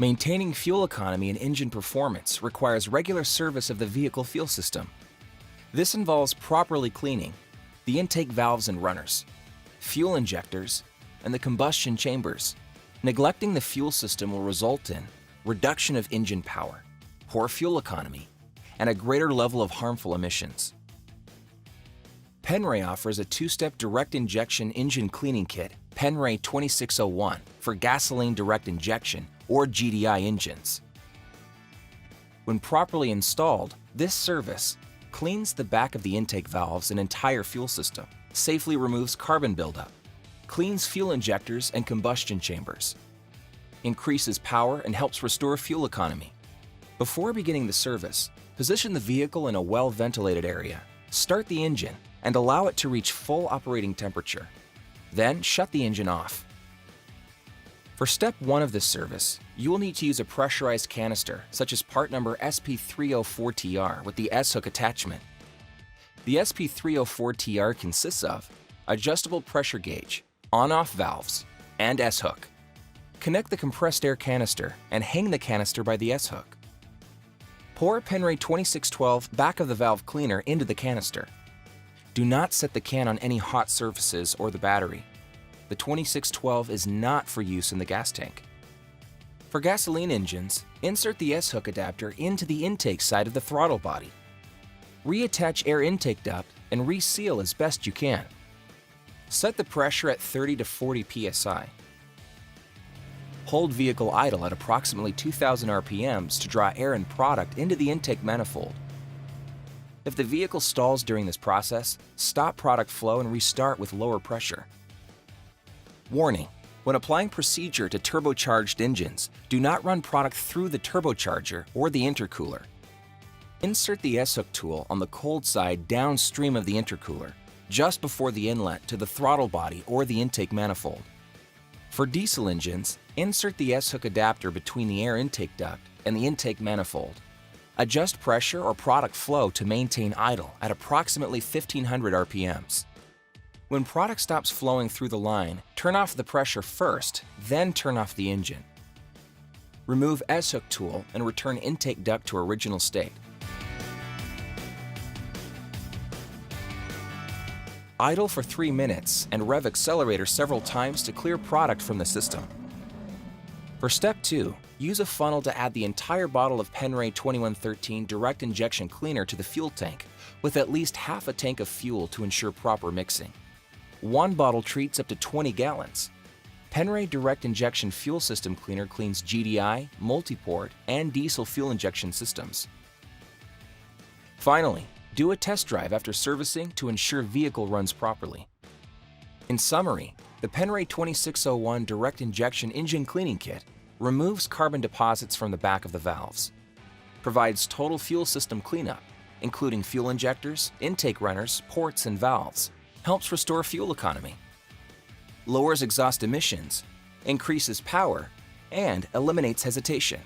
Maintaining fuel economy and engine performance requires regular service of the vehicle fuel system. This involves properly cleaning the intake valves and runners, fuel injectors, and the combustion chambers. Neglecting the fuel system will result in reduction of engine power, poor fuel economy, and a greater level of harmful emissions. Penray offers a two-step direct injection engine cleaning kit, Penray 2601, for gasoline direct injection or GDI engines. When properly installed, this service cleans the back of the intake valves and entire fuel system, safely removes carbon buildup, cleans fuel injectors and combustion chambers, increases power and helps restore fuel economy. Before beginning the service, position the vehicle in a well-ventilated area, start the engine, and allow it to reach full operating temperature. Then shut the engine off. For step 1 of this service, you will need to use a pressurized canister, such as part number SP304TR with the S-hook attachment. The SP304TR consists of adjustable pressure gauge, on-off valves, and S-hook. Connect the compressed air canister and hang the canister by the S-hook. Pour Penray 2612 back of the valve cleaner into the canister. Do not set the can on any hot surfaces or the battery. The 2612 is not for use in the gas tank. For gasoline engines, insert the S-hook adapter into the intake side of the throttle body. Reattach air intake duct and reseal as best you can. Set the pressure at 30 to 40 psi. Hold vehicle idle at approximately 2,000 RPMs to draw air and product into the intake manifold. If the vehicle stalls during this process, stop product flow and restart with lower pressure. Warning: when applying procedure to turbocharged engines, do not run product through the turbocharger or the intercooler. Insert the S-hook tool on the cold side downstream of the intercooler, just before the inlet to the throttle body or the intake manifold. For diesel engines, insert the S-hook adapter between the air intake duct and the intake manifold. Adjust pressure or product flow to maintain idle at approximately 1500 RPMs. When product stops flowing through the line, turn off the pressure first, then turn off the engine. Remove S-hook tool and return intake duct to original state. Idle for 3 minutes and rev accelerator several times to clear product from the system. For step 2, use a funnel to add the entire bottle of Penray 2113 direct injection cleaner to the fuel tank with at least half a tank of fuel to ensure proper mixing. One bottle treats up to 20 gallons. Penray direct injection fuel system cleaner cleans GDI, multiport, and diesel fuel injection systems. Finally, do a test drive after servicing to ensure vehicle runs properly. In summary, the Penray 2601 direct injection engine cleaning kit removes carbon deposits from the back of the valves, provides total fuel system cleanup, including fuel injectors, intake runners, ports, and valves, helps restore fuel economy, lowers exhaust emissions, increases power, and eliminates hesitation.